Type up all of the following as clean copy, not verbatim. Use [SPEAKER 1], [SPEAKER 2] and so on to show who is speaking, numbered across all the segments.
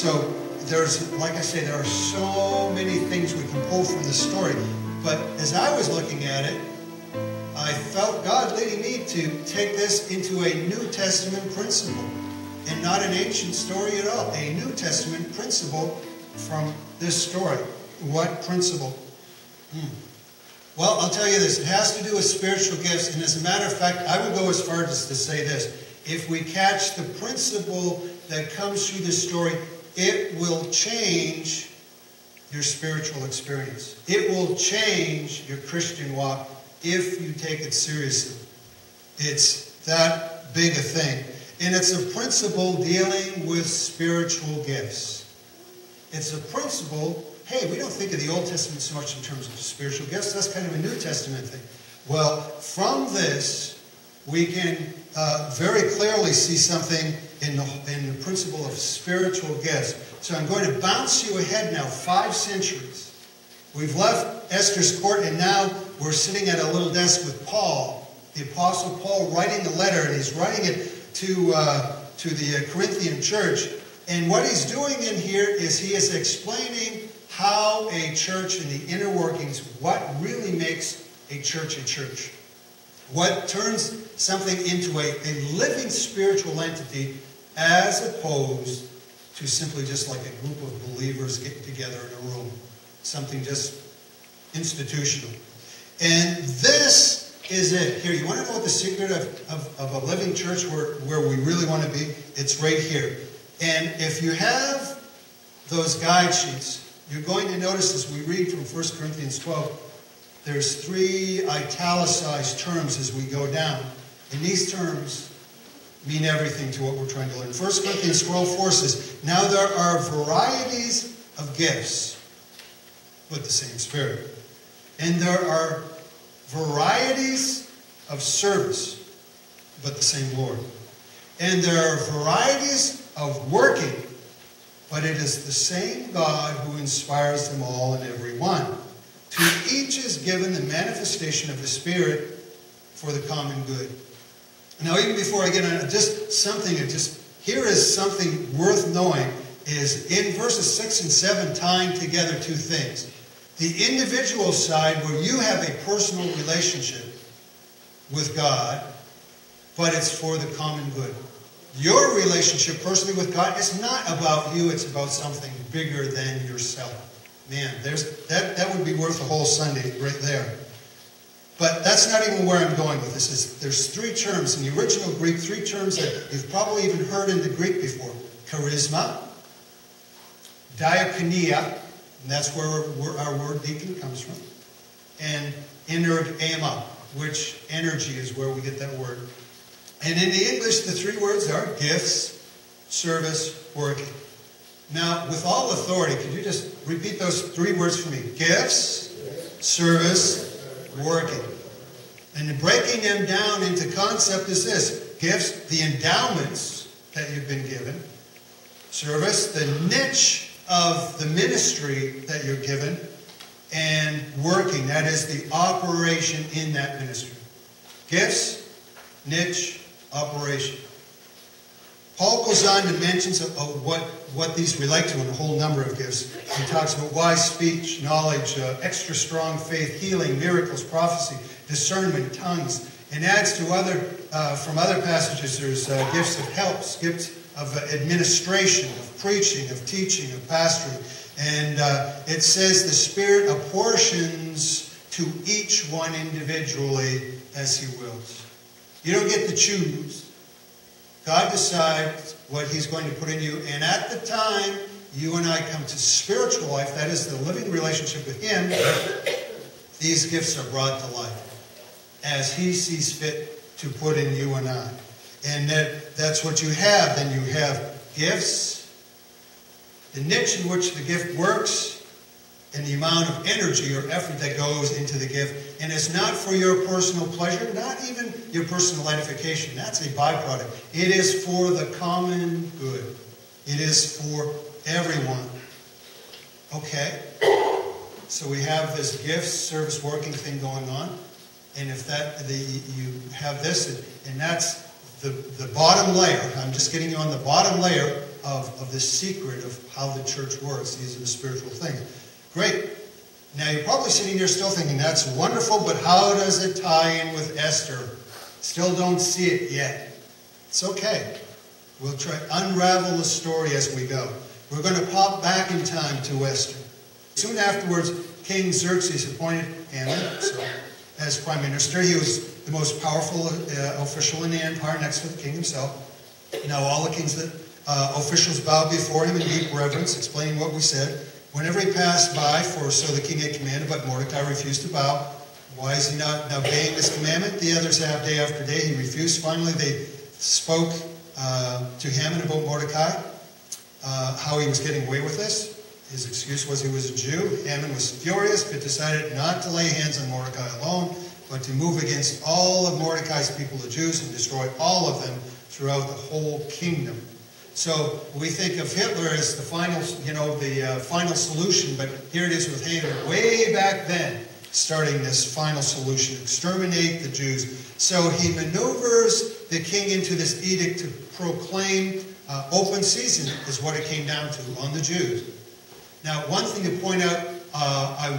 [SPEAKER 1] So there's, like I say, there are so many things we can pull from this story. But as I was looking at it, I felt God leading me to take this into a New Testament principle and not an ancient story at all. A New Testament principle from this story. What principle? Well, I'll tell you this. It has to do with spiritual gifts. And as a matter of fact, I would go as far as to say this. If we catch the principle that comes through this story, it will change your spiritual experience. It will change your Christian walk if you take it seriously. It's that big a thing. And it's a principle dealing with spiritual gifts. It's a principle, hey, we don't think of the Old Testament so much in terms of spiritual gifts. That's kind of a New Testament thing. Well, from this, we can very clearly see something in the principle of spiritual gifts. So I'm going to bounce you ahead now 5 centuries. We've left Esther's court, and now we're sitting at a little desk with Paul, the Apostle Paul, writing a letter, and he's writing it to the Corinthian church. And what he's doing in here is he is explaining how a church and the inner workings, what really makes a church a church. What turns something into a living spiritual entity as opposed to simply just like a group of believers getting together in a room. Something just institutional. And this is it. Here, you want to know what the secret of a living church where we really want to be? It's right here. And if you have those guide sheets, you're going to notice as we read from 1 Corinthians 12, there's 3 italicized terms as we go down. And these terms mean everything to what we're trying to learn. 1 Corinthians 12:4 says, now there are varieties of gifts, but the same Spirit. And there are varieties of service, but the same Lord. And there are varieties of working, but it is the same God who inspires them all and every one. To each is given the manifestation of the Spirit for the common good. Now, even before I get on, here is something worth knowing, is in verses 6 and 7 tying together 2 things. The individual side where you have a personal relationship with God, but it's for the common good. Your relationship personally with God is not about you, it's about something bigger than yourself. Man, that would be worth a whole Sunday right there. But that's not even where I'm going with this. There's 3 terms in the original Greek, 3 terms that you've probably even heard in the Greek before. Charisma, diakonia, and that's where our word deacon comes from, and energema, which energy is where we get that word. And in the English, the 3 words are gifts, service, working. Now, with all authority, could you just repeat those 3 words for me? Gifts, service, working. And breaking them down into concept is this. Gifts, the endowments that you've been given. Service, the niche of the ministry that you're given. And working, that is the operation in that ministry. Gifts, niche, operation. Paul goes on to mention what these relate to in a whole number of gifts. He talks about wise speech, knowledge, extra strong faith, healing, miracles, prophecy, discernment, tongues, and adds to from other passages. There's gifts of helps, gifts of administration, of preaching, of teaching, of pastoring, and it says the Spirit apportions to each one individually as He wills. You don't get to choose. God decides what He's going to put in you. And at the time you and I come to spiritual life, that is the living relationship with Him, these gifts are brought to life as He sees fit to put in you and I. And that's what you have. Then you have gifts, the niche in which the gift works, and the amount of energy or effort that goes into the gift. And it's not for your personal pleasure, not even your personal edification. That's a byproduct. It is for the common good. It is for everyone. Okay? So we have this gift, service, working thing going on. And if you have this, and that's the bottom layer. I'm just getting you on the bottom layer of the secret of how the church works. These are the spiritual things. Great. Now you're probably sitting there still thinking, that's wonderful, but how does it tie in with Esther? Still don't see it yet. It's okay. We'll try to unravel the story as we go. We're going to pop back in time to Esther. Soon afterwards, King Xerxes appointed Haman as prime minister. He was the most powerful official in the empire, next to the king himself. Now all the king's officials bowed before him in deep reverence, explaining what we said. Whenever he passed by, for so the king had commanded, but Mordecai refused to bow. Why is he not obeying this commandment? The others have day after day. He refused. Finally, they spoke to Haman about Mordecai, how he was getting away with this. His excuse was he was a Jew. Haman was furious, but decided not to lay hands on Mordecai alone, but to move against all of Mordecai's people, the Jews, and destroy all of them throughout the whole kingdom. So we think of Hitler as the final, final solution, but here it is with Haman way back then, starting this final solution: exterminate the Jews. So he maneuvers the king into this edict to proclaim open season, is what it came down to, on the Jews. Now, one thing to point out, I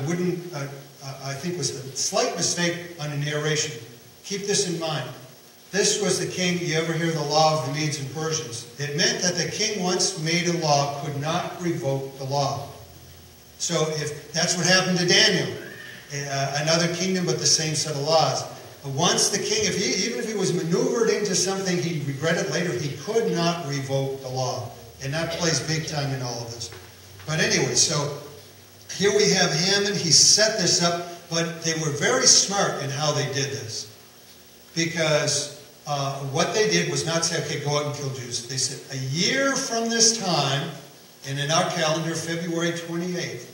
[SPEAKER 1] think was a slight mistake on the narration. Keep this in mind. This was the king, you ever hear the law of the Medes and Persians? It meant that the king once made a law could not revoke the law. So if that's what happened to Daniel, another kingdom but the same set of laws. But once the king, even if he was maneuvered into something he regretted later, he could not revoke the law. And that plays big time in all of this. But anyway, so here we have Haman. He set this up, but they were very smart in how they did this. Because what they did was not say, okay, go out and kill Jews. They said, a year from this time, and in our calendar, February 28th,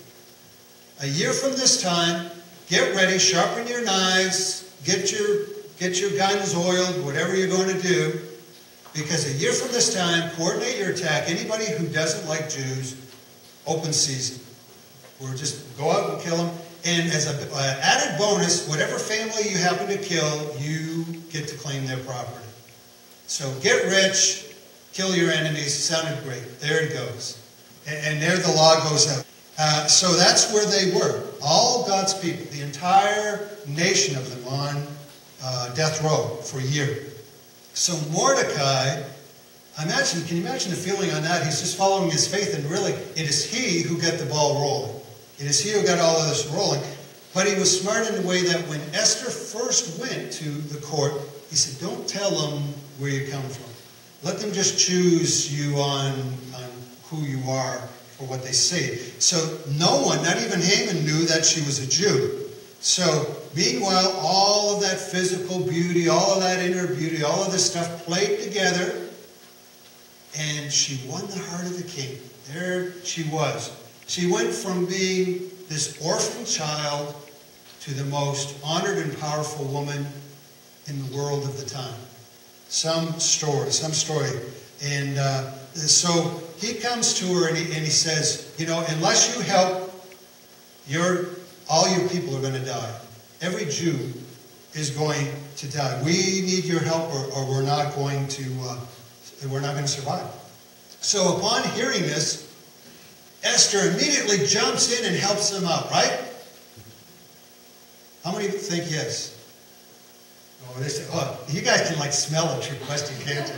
[SPEAKER 1] a year from this time, get ready, sharpen your knives, get your guns oiled, whatever you're going to do. Because a year from this time, coordinate your attack. Anybody who doesn't like Jews, open season. We'll just go out and kill them. And as an added bonus, whatever family you happen to kill, you get to claim their property. So get rich, kill your enemies. Sounded great. There it goes. And there the law goes out. So that's where they were. All God's people, the entire nation of them on death row for a year. So Mordecai, can you imagine the feeling on that? He's just following his faith, and really, it is he who got the ball rolling. It is he who got all of this rolling. But he was smart in the way that when Esther first went to the court, he said, don't tell them where you come from. Let them just choose you on who you are for what they say. So no one, not even Haman, knew that she was a Jew. So meanwhile, all of that physical beauty, all of that inner beauty, all of this stuff played together, and she won the heart of the king. There she was. She went from being this orphan child to the most honored and powerful woman in the world of the time. Some story. And so he comes to her and he says, unless you help, all your people are going to die. Every Jew is going to die. We need your help, or we're not going to survive. So upon hearing this, Esther immediately jumps in and helps them out, right? How many think yes? Oh, they say, you guys can smell a trick question, can't you?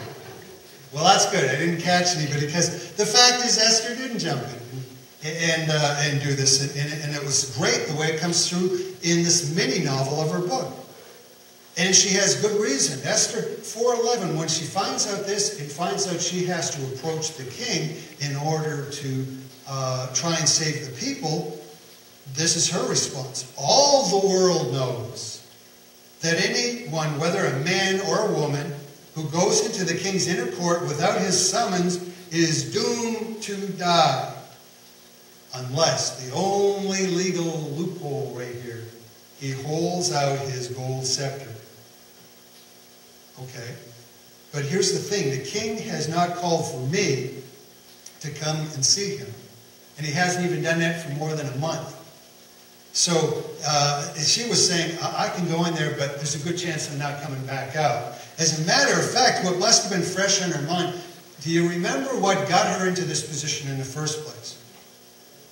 [SPEAKER 1] Well, that's good. I didn't catch anybody, because the fact is Esther didn't jump in and do this. And it was great the way it comes through in this mini novel of her book. And she has good reason. Esther 4:11, when she finds out this, it finds out she has to approach the king in order to try and save the people. This is her response. All the world knows that anyone, whether a man or a woman, who goes into the king's inner court without his summons is doomed to die. Unless, the only legal loophole right here, he holds out his gold scepter. Okay. But here's the thing. The king has not called for me to come and see him. And he hasn't even done that for more than a month. So she was saying, I can go in there, but there's a good chance I'm not coming back out. As a matter of fact, what must have been fresh on her mind, Do you remember what got her into this position in the first place?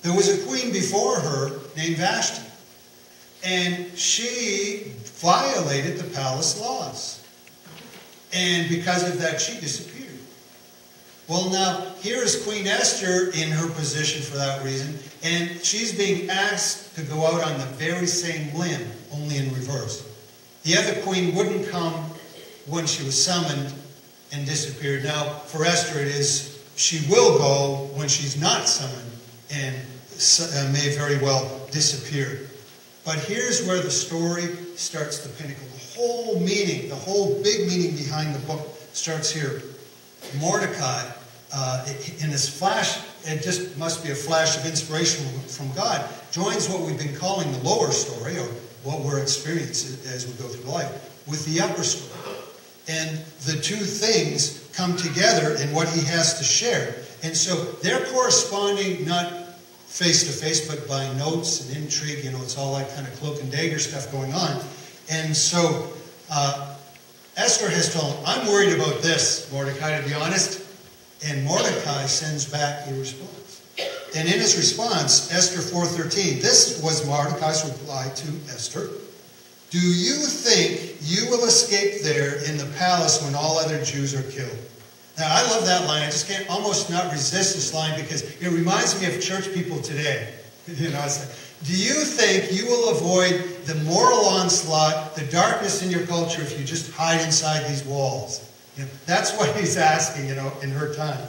[SPEAKER 1] There was a queen before her named Vashti. And she violated the palace laws. And because of that, she disappeared. Well, now, here is Queen Esther in her position for that reason. And she's being asked to go out on the very same limb, only in reverse. The other queen wouldn't come when she was summoned and disappeared. Now, for Esther, it is she will go when she's not summoned and may very well disappear. But here's where the story starts the pinnacle. The whole meaning, the whole big meaning behind the book starts here. Mordecai, in this flash, it just must be a flash of inspiration from God, joins what we've been calling the lower story, or what we're experiencing as we go through life, with the upper story. And the two things come together in what he has to share. And so they're corresponding not face to face, but by notes and intrigue. You know, it's all that kind of cloak and dagger stuff going on. And so Esther has told him, I'm worried about this, Mordecai, to be honest. And Mordecai sends back a response. And in his response, Esther 4:13, this was Mordecai's reply to Esther. Do you think you will escape there in the palace when all other Jews are killed? Now, I love that line. I just can't almost not resist this line because it reminds me of church people today. You know, it's like, do you think you will avoid the moral onslaught, the darkness in your culture if you just hide inside these walls? You know, that's what he's asking, you know, in her time.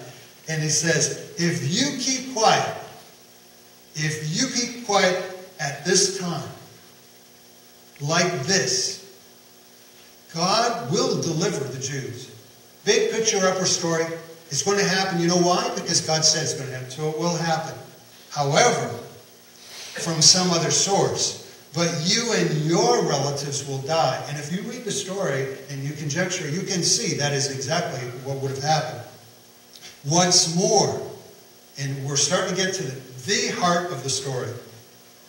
[SPEAKER 1] And he says, if you keep quiet at this time, like this, God will deliver the Jews. Big picture, upper story. It's going to happen. You know why? Because God said it's going to happen. So it will happen. However, from some other source. But you and your relatives will die. And if you read the story and you conjecture, you can see that is exactly what would have happened. What's more, and we're starting to get to the heart of the story.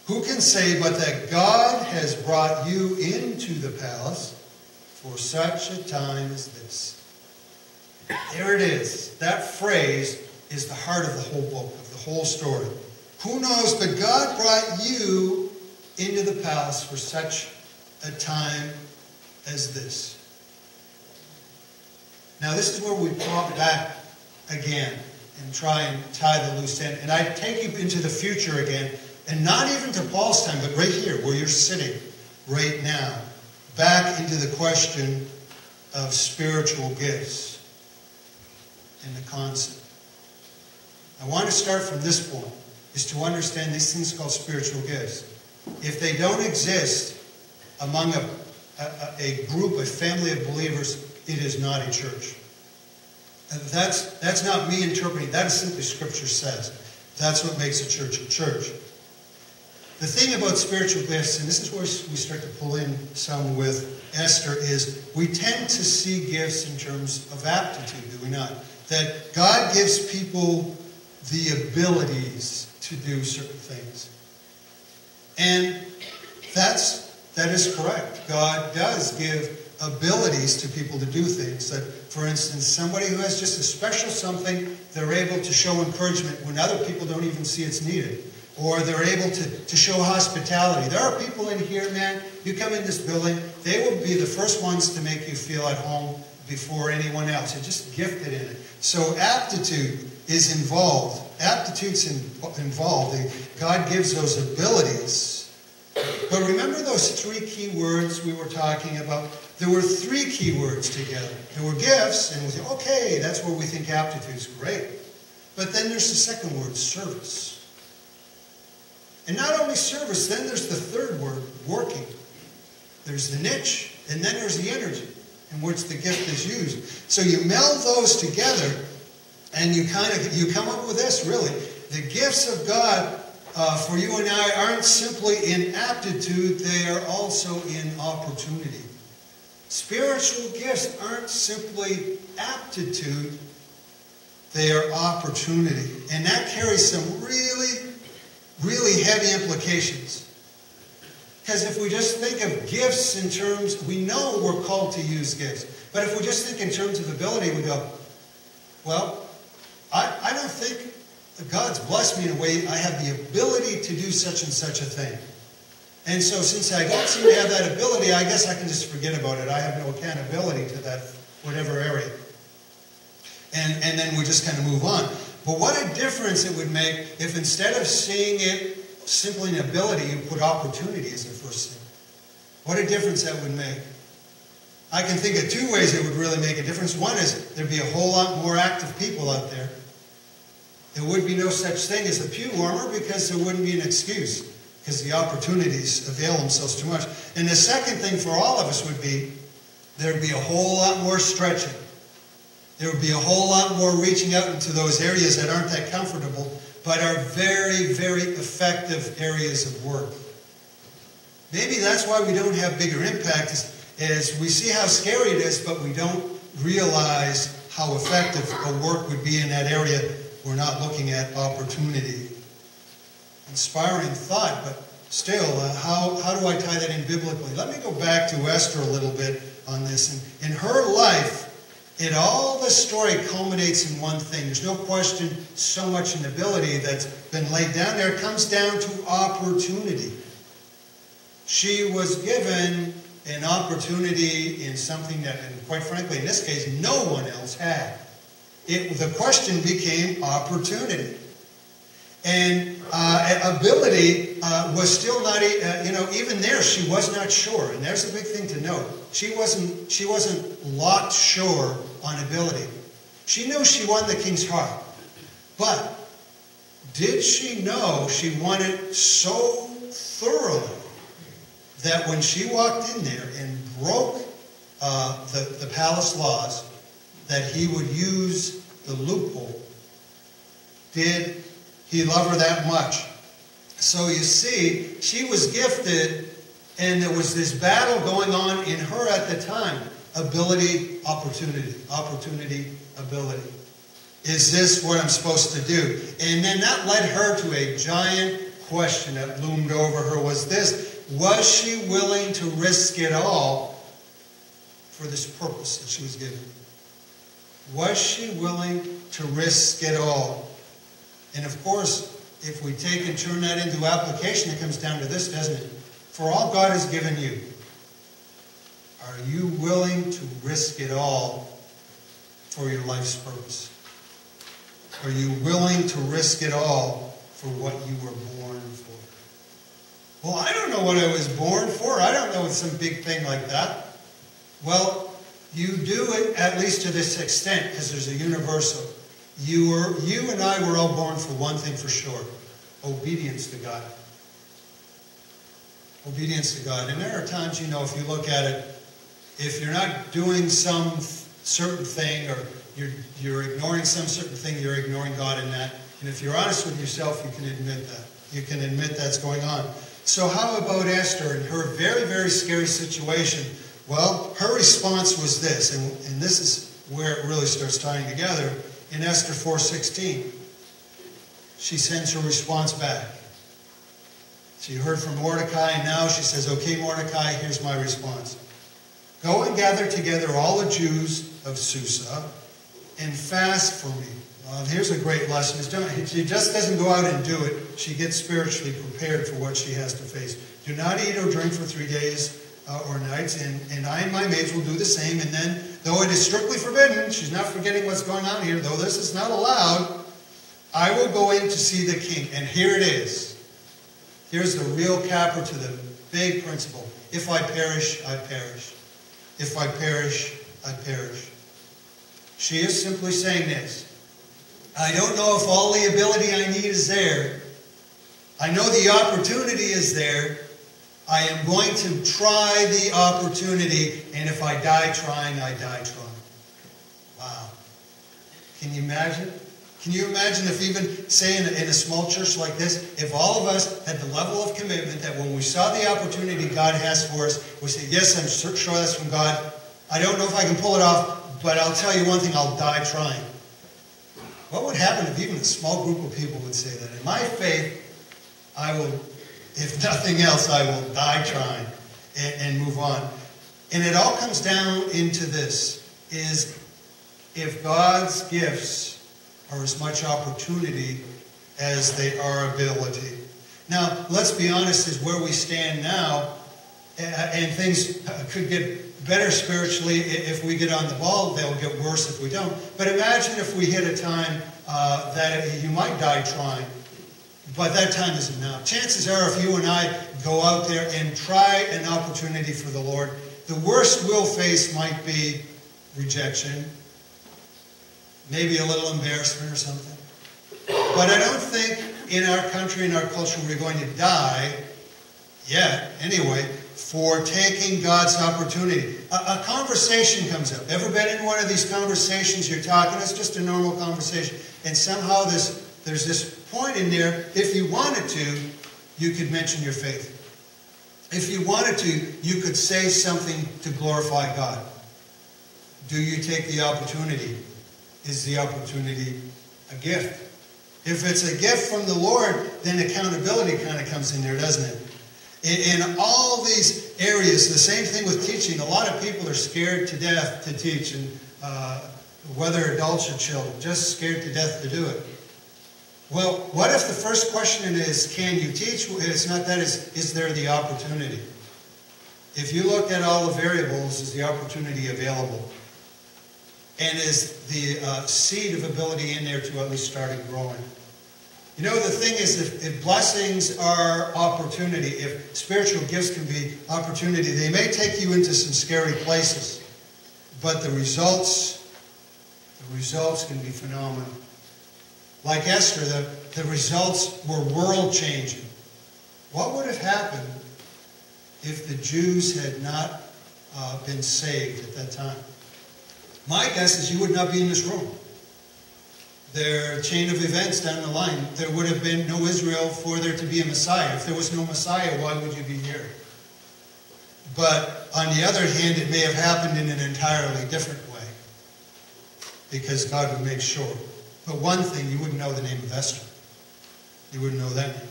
[SPEAKER 1] Who can say but that God has brought you into the palace for such a time as this? There it is. That phrase is the heart of the whole book, of the whole story. Who knows, but God brought you into the palace for such a time as this. Now this is where we pop back again and try and tie the loose end. And I take you into the future again, and not even to Paul's time, but right here where you're sitting right now, back into the question of spiritual gifts and the concept. I want to start from this point, is to understand these things called spiritual gifts. If they don't exist among a group, a family of believers, it is not a church. That's not me interpreting. That is simply Scripture says. That's what makes a church a church. The thing about spiritual gifts, and this is where we start to pull in some with Esther, is we tend to see gifts in terms of aptitude, do we not? That God gives people the abilities to do certain things. And that is correct. God does give abilities to people to do things. That, for instance, somebody who has just a special something, they're able to show encouragement when other people don't even see it's needed. Or they're able to show hospitality. There are people in here, man, you come in this building, they will be the first ones to make you feel at home before anyone else. You're just gifted in it. So aptitude is involved. Aptitude's involved. God gives those abilities. But remember those three key words we were talking about? There were three key words together. There were gifts, and we say, okay, that's where we think aptitude is great. But then there's the second word, service. And not only service, then there's the third word, working. There's the niche, and then there's the energy in which the gift is used. So you meld those together, and you come up with this, really. The gifts of God for you and I aren't simply in aptitude, they are also in opportunity. Spiritual gifts aren't simply aptitude, they are opportunity. And that carries some really, really heavy implications. Because if we just think of gifts in terms, we know we're called to use gifts. But if we just think in terms of ability, we go, well, I don't think God's blessed me in a way I have the ability to do such and such a thing. And so since I don't seem to have that ability, I guess I can just forget about it. I have no accountability to that whatever area. And then we just kind of move on. But what a difference it would make if instead of seeing it simply an ability, you put opportunity as the first thing. What a difference that would make. I can think of two ways it would really make a difference. One is there'd be a whole lot more active people out there. There would be no such thing as a pew warmer because there wouldn't be an excuse, because the opportunities avail themselves too much. And the second thing for all of us would be there'd be a whole lot more stretching. There would be a whole lot more reaching out into those areas that aren't that comfortable, but are very, very effective areas of work. Maybe that's why we don't have bigger impact, is we see how scary it is, but we don't realize how effective a work would be in that area. We're not looking at opportunity. Inspiring thought, but still, how do I tie that in biblically? Let me go back to Esther a little bit on this. In her life, all the story culminates in one thing. There's no question so much an ability that's been laid down there. It comes down to opportunity. She was given an opportunity in something that, and quite frankly, in this case, no one else had. The question became opportunity. And ability was still not, even there she was not sure. And there's a big thing to note. She wasn't locked sure on ability. She knew she won the king's heart. But did she know she won it so thoroughly that when she walked in there and broke the palace laws, that he would use the loophole? Did he love her that much? So you see, she was gifted, and there was this battle going on in her at the time. Ability, opportunity. Opportunity, ability. Is this what I'm supposed to do? And then that led her to a giant question that loomed over her. Was she willing to risk it all for this purpose that she was given? Was she willing to risk it all? And of course, if we take and turn that into application, it comes down to this, doesn't it? For all God has given you, are you willing to risk it all for your life's purpose? Are you willing to risk it all for what you were born for? Well, I don't know what I was born for. I don't know some big thing like that. Well, you do it at least to this extent, because there's a universal. You and I were all born for one thing for sure: obedience to God. Obedience to God. And there are times, if you look at it, if you're not doing some certain thing, or you're ignoring some certain thing, you're ignoring God in that. And if you're honest with yourself, you can admit that. You can admit that's going on. So how about Esther and her very, very scary situation? Well, her response was this, and this is where it really starts tying together. In Esther 4:16, she sends her response back. She heard from Mordecai, and now she says, okay, Mordecai, here's my response. Go and gather together all the Jews of Susa and fast for me. Here's a great lesson. She just doesn't go out and do it. She gets spiritually prepared for what she has to face. Do not eat or drink for 3 days or nights, and I and my maids will do the same. And then, though it is strictly forbidden, she's not forgetting what's going on here, though this is not allowed, I will go in to see the king. And here it is. Here's the real capper to the big principle. If I perish, I perish. If I perish, I perish. She is simply saying this. I don't know if all the ability I need is there. I know the opportunity is there. I am going to try the opportunity, and if I die trying, I die trying. Wow. Can you imagine? Can you imagine if even, say, in a small church like this, if all of us had the level of commitment that when we saw the opportunity God has for us, we say, yes, I'm sure that's from God. I don't know if I can pull it off, but I'll tell you one thing, I'll die trying. What would happen if even a small group of people would say that? In my faith, I will, if nothing else, I will die trying and move on. And it all comes down into this, is if God's gifts are as much opportunity as they are ability. Now, let's be honest, is where we stand now, and things could get better spiritually if we get on the ball. They'll get worse if we don't. But imagine if we hit a time that you might die trying, but that time isn't now. Chances are, if you and I go out there and try an opportunity for the Lord, the worst we'll face might be rejection, maybe a little embarrassment or something. But I don't think in our country, in our culture, we're going to die yet, anyway, for taking God's opportunity. A conversation comes up. Ever been in one of these conversations? You're talking, it's just a normal conversation. And somehow there's this point in there, if you wanted to, you could mention your faith. If you wanted to, you could say something to glorify God. Do you take the opportunity? Is the opportunity a gift? If it's a gift from the Lord, then accountability kind of comes in there, doesn't it? In all these areas, the same thing with teaching. A lot of people are scared to death to teach, and whether adults or children, just scared to death to do it. Well, what if the first question is, can you teach? It's not that, is there the opportunity? If you look at all the variables, is the opportunity available? And is the seed of ability in there to at least start it growing? You know, the thing is, if blessings are opportunity, if spiritual gifts can be opportunity, they may take you into some scary places. But the results can be phenomenal. Like Esther, the results were world-changing. What would have happened if the Jews had not been saved at that time? My guess is you would not be in this room. Their chain of events down the line, there would have been no Israel for there to be a Messiah. If there was no Messiah, why would you be here? But on the other hand, it may have happened in an entirely different way, because God would make sure. But one thing, you wouldn't know the name of Esther. You wouldn't know that name.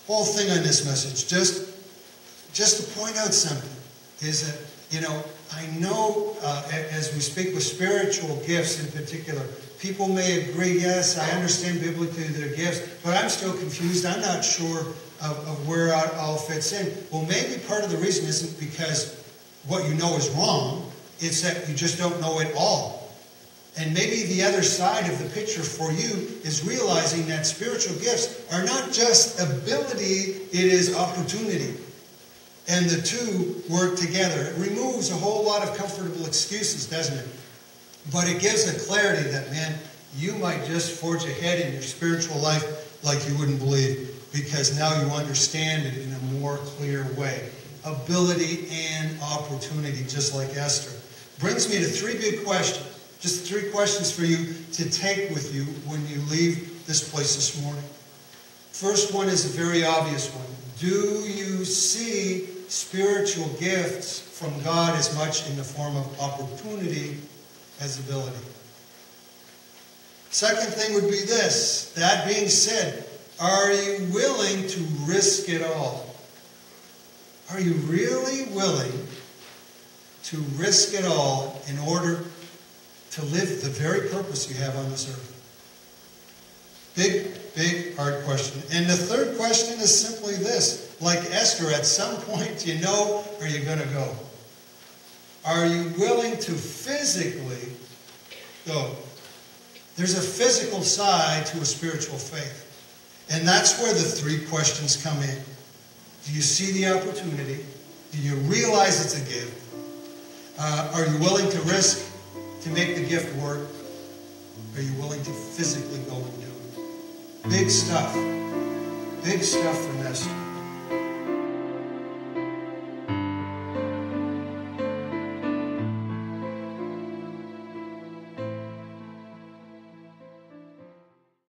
[SPEAKER 1] Whole thing on this message, just to point out something, is that, you know, I know as we speak with spiritual gifts in particular, people may agree, yes, I understand biblically their gifts, but I'm still confused. I'm not sure of where it all fits in. Well, maybe part of the reason isn't because what you know is wrong. It's that you just don't know it all. And maybe the other side of the picture for you is realizing that spiritual gifts are not just ability, it is opportunity. And the two work together. It removes a whole lot of comfortable excuses, doesn't it? But it gives a clarity that, man, you might just forge ahead in your spiritual life like you wouldn't believe, because now you understand it in a more clear way. Ability and opportunity, just like Esther. Brings me to three big questions. Just three questions for you to take with you when you leave this place this morning. First one is a very obvious one. Do you see spiritual gifts from God as much in the form of opportunity as ability? Second thing would be this. That being said, are you willing to risk it all? Are you really willing to risk it all in order to live the very purpose you have on this earth? Big, hard question. And the third question is simply this. Like Esther, at some point, you know, are you going to go? Are you willing to physically go? There's a physical side to a spiritual faith. And that's where the three questions come in. Do you see the opportunity? Do you realize it's a gift? Are you willing to risk to make the gift work? Are you willing to physically go and do it? Big stuff. Big stuff from Esther.